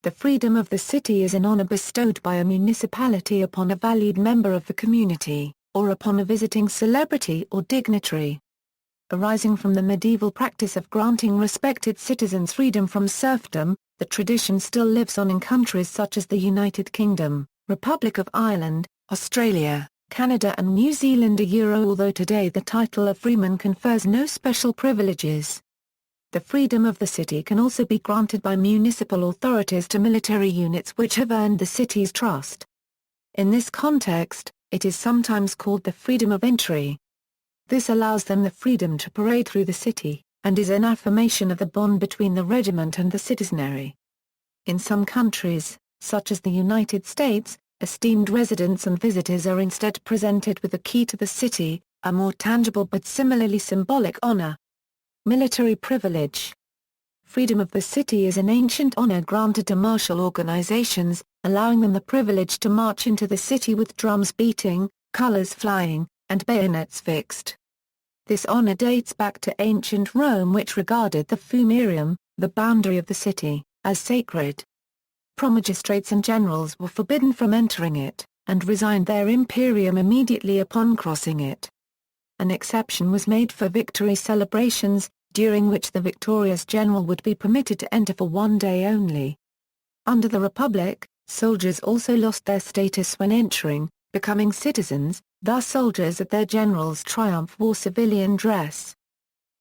The freedom of the city is an honor bestowed by a municipality upon a valued member of the community, or upon a visiting celebrity or dignitary. Arising from the medieval practice of granting respected citizens freedom from serfdom, the tradition still lives on in countries such as the United Kingdom, Republic of Ireland, Australia, Canada and New Zealand. Although today the title of freeman confers no special privileges. The freedom of the city can also be granted by municipal authorities to military units which have earned the city's trust. In this context, it is sometimes called the freedom of entry. This allows them the freedom to parade through the city, and is an affirmation of the bond between the regiment and the citizenry. In some countries, such as the United States, esteemed residents and visitors are instead presented with the key to the city, a more tangible but similarly symbolic honor. Military privilege. Freedom of the city is an ancient honor granted to martial organizations, allowing them the privilege to march into the city with drums beating, colors flying, and bayonets fixed. This honor dates back to ancient Rome, which regarded the fumarium, the boundary of the city, as sacred. Promagistrates and generals were forbidden from entering it, and resigned their imperium immediately upon crossing it. An exception was made for victory celebrations, during which the victorious general would be permitted to enter for one day only. Under the Republic, soldiers also lost their status when entering, becoming citizens, thus soldiers at their general's triumph wore civilian dress.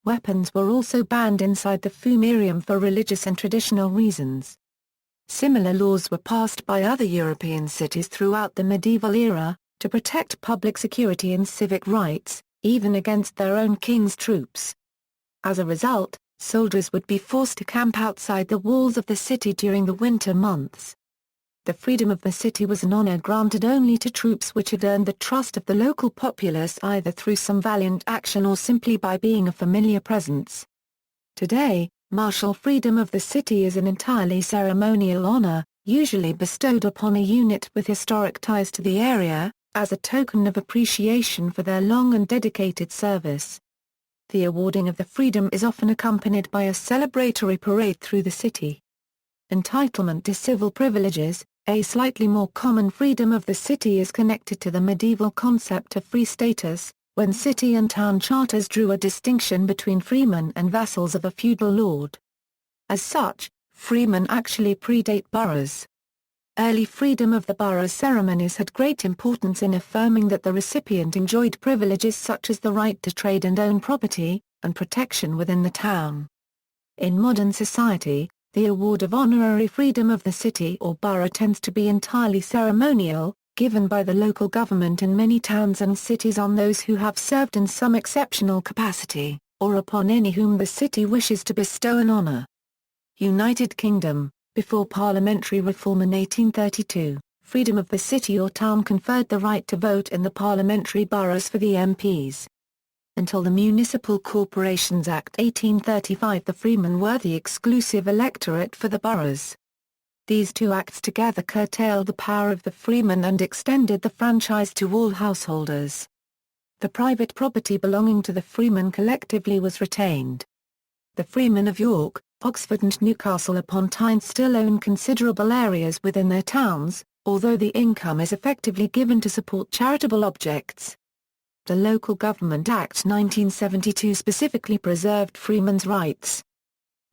Weapons were also banned inside the fumarium for religious and traditional reasons. Similar laws were passed by other European cities throughout the medieval era, to protect public security and civic rights, even against their own king's troops. As a result, soldiers would be forced to camp outside the walls of the city during the winter months. The freedom of the city was an honor granted only to troops which had earned the trust of the local populace either through some valiant action or simply by being a familiar presence. Today, martial freedom of the city is an entirely ceremonial honor, usually bestowed upon a unit with historic ties to the area, as a token of appreciation for their long and dedicated service. The awarding of the freedom is often accompanied by a celebratory parade through the city. Entitlement to civil privileges. A slightly more common freedom of the city is connected to the medieval concept of free status, when city and town charters drew a distinction between freemen and vassals of a feudal lord. As such, freemen actually predate boroughs. Early freedom of the borough ceremonies had great importance in affirming that the recipient enjoyed privileges such as the right to trade and own property, and protection within the town. In modern society, the award of honorary freedom of the city or borough tends to be entirely ceremonial, given by the local government in many towns and cities on those who have served in some exceptional capacity, or upon any whom the city wishes to bestow an honor. United Kingdom. Before parliamentary reform in 1832, freedom of the city or town conferred the right to vote in the parliamentary boroughs for the MPs. Until the Municipal Corporations Act 1835, the freemen were the exclusive electorate for the boroughs. These two acts together curtailed the power of the freemen and extended the franchise to all householders. The private property belonging to the freemen collectively was retained. The freemen of York, Oxford and Newcastle upon Tyne still own considerable areas within their towns, although the income is effectively given to support charitable objects. The Local Government Act 1972 specifically preserved freemen's rights.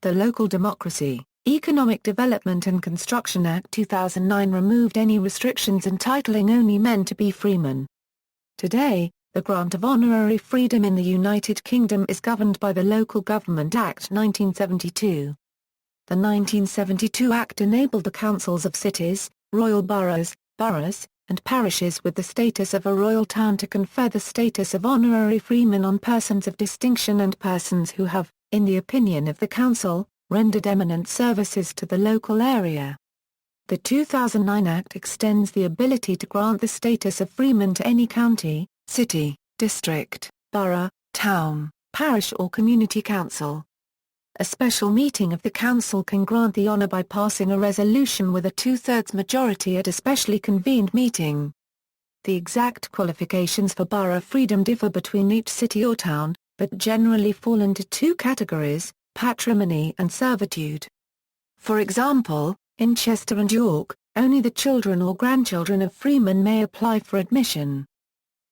The Local Democracy, Economic Development and Construction Act 2009 removed any restrictions entitling only men to be freemen. Today, the grant of honorary freedom in the United Kingdom is governed by the Local Government Act 1972. The 1972 Act enabled the councils of cities, royal boroughs, and parishes with the status of a royal town to confer the status of honorary freemen on persons of distinction and persons who have, in the opinion of the council, rendered eminent services to the local area. The 2009 Act extends the ability to grant the status of freeman to any county, city, district, borough, town, parish or community council. A special meeting of the council can grant the honor by passing a resolution with a two-thirds majority at a specially convened meeting. The exact qualifications for borough freedom differ between each city or town, but generally fall into two categories, patrimony and servitude. For example, In Chester and York, only the children or grandchildren of freemen may apply for admission.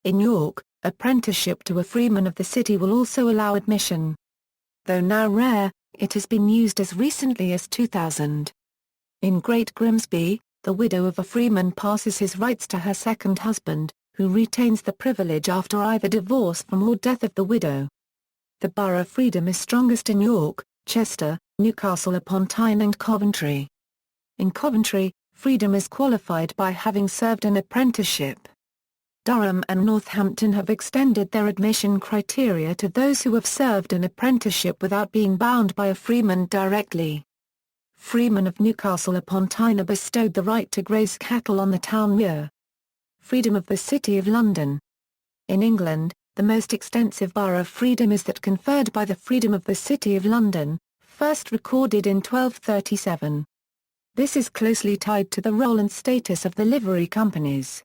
In York, apprenticeship to a freeman of the city will also allow admission. Though now rare, it has been used as recently as 2000. In Great Grimsby, the widow of a freeman passes his rights to her second husband, who retains the privilege after either divorce from or death of the widow. The borough freedom is strongest in York, Chester, Newcastle upon Tyne and Coventry. In Coventry, freedom is qualified by having served an apprenticeship. Durham and Northampton have extended their admission criteria to those who have served an apprenticeship without being bound by a freeman directly. Freemen of Newcastle upon Tyne are bestowed the right to graze cattle on the town muir. Freedom of the City of London. In England, the most extensive borough freedom is that conferred by the freedom of the City of London, first recorded in 1237. This is closely tied to the role and status of the livery companies.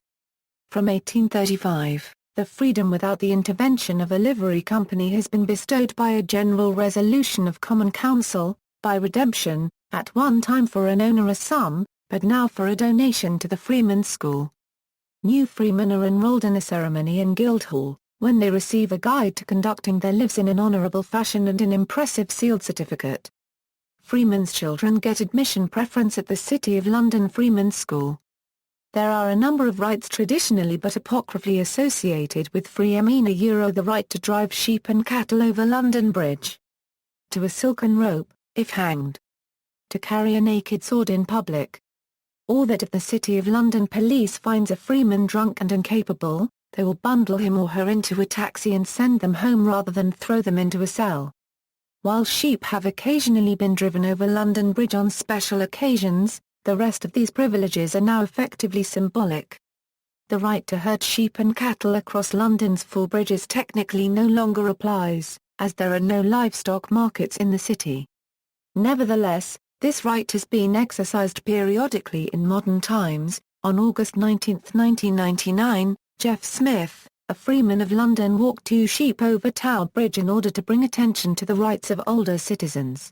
From 1835, the freedom without the intervention of a livery company has been bestowed by a general resolution of Common Council, by redemption, at one time for an onerous sum, but now for a donation to the Freemen's School. New freemen are enrolled in a ceremony in Guildhall, when they receive a guide to conducting their lives in an honourable fashion and an impressive sealed certificate. Freemen's children get admission preference at the City of London Freemen's School. There are a number of rights traditionally but apocryphally associated with freemen. The right to drive sheep and cattle over London Bridge. To a silken rope, if hanged. To carry a naked sword in public. Or that if the City of London police finds a freeman drunk and incapable, they will bundle him or her into a taxi and send them home rather than throw them into a cell. While sheep have occasionally been driven over London Bridge on special occasions, the rest of these privileges are now effectively symbolic. The right to herd sheep and cattle across London's four bridges technically no longer applies, as there are no livestock markets in the city. Nevertheless, this right has been exercised periodically in modern times. On August 19, 1999, Jeff Smith, a freeman of London, walked 2 sheep over Tower Bridge in order to bring attention to the rights of older citizens.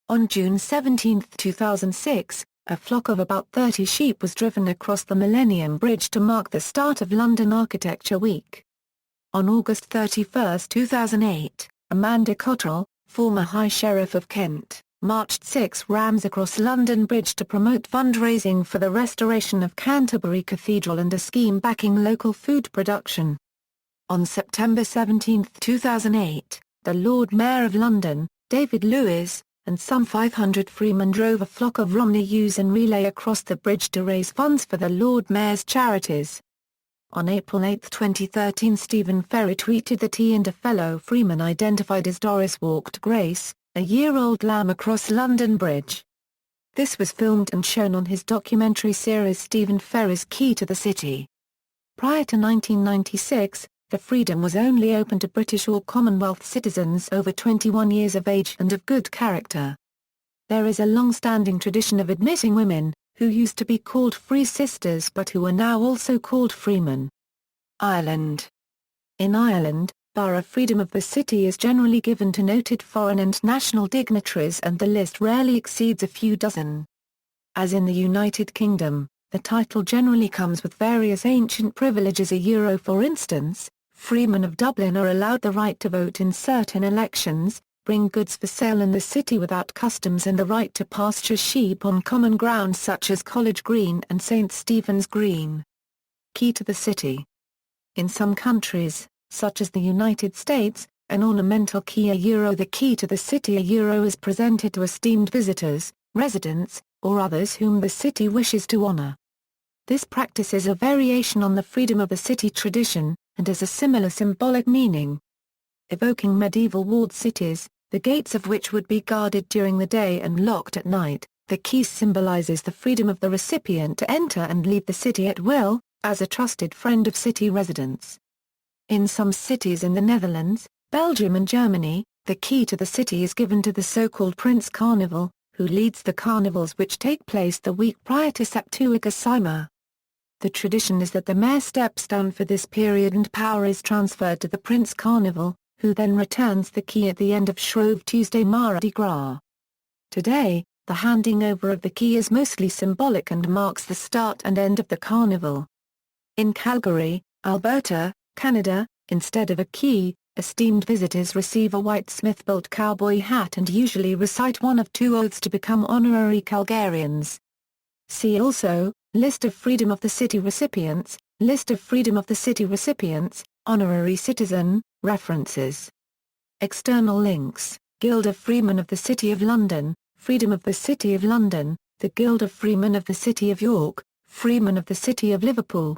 On June 17, 2006, a flock of about 30 sheep was driven across the Millennium Bridge to mark the start of London Architecture Week. On August 31, 2008, Amanda Cottrell, former High Sheriff of Kent, marched 6 rams across London Bridge to promote fundraising for the restoration of Canterbury Cathedral and a scheme backing local food production. On September 17, 2008, the Lord Mayor of London, David Lewis, and some 500 freemen drove a flock of Romney ewes in relay across the bridge to raise funds for the Lord Mayor's charities. On April 8, 2013, Stephen Ferry tweeted that he and a fellow freeman identified as Doris walked Grace, a year-old lamb across London Bridge. This was filmed and shown on his documentary series Stephen Ferry's Key to the City. Prior to 1996, the freedom was only open to British or Commonwealth citizens over 21 years of age and of good character. There is a long-standing tradition of admitting women, who used to be called free sisters but who are now also called freemen. Ireland. In Ireland, borough freedom of the city is generally given to noted foreign and national dignitaries, and the list rarely exceeds a few dozen. As in the United Kingdom, the title generally comes with various ancient privileges. For instance, freemen of Dublin are allowed the right to vote in certain elections, bring goods for sale in the city without customs, and the right to pasture sheep on common grounds such as College Green and St. Stephen's Green. Key to the city. In some countries, such as the United States, an ornamental key. The key to the city is presented to esteemed visitors, residents, or others whom the city wishes to honor. This practice is a variation on the freedom of the city tradition, and has a similar symbolic meaning. Evoking medieval walled cities, the gates of which would be guarded during the day and locked at night, the key symbolizes the freedom of the recipient to enter and leave the city at will, as a trusted friend of city residents. In some cities in the Netherlands, Belgium and Germany, the key to the city is given to the so-called Prince Carnival, who leads the carnivals which take place the week prior to Septuagesima. The tradition is that the mayor steps down for this period and power is transferred to the Prince Carnival, who then returns the key at the end of Shrove Tuesday Mardi Gras. Today, the handing over of the key is mostly symbolic and marks the start and end of the carnival. In Calgary, Alberta, Canada, instead of a key, esteemed visitors receive a white Smith-built cowboy hat and usually recite one of two oaths to become honorary Calgarians. See also, List of Freedom of the City recipients, List of Freedom of the City recipients, Honorary Citizen, References. External links, Guild of Freemen of the City of London, Freedom of the City of London, the Guild of Freemen of the City of York, Freemen of the City of Liverpool.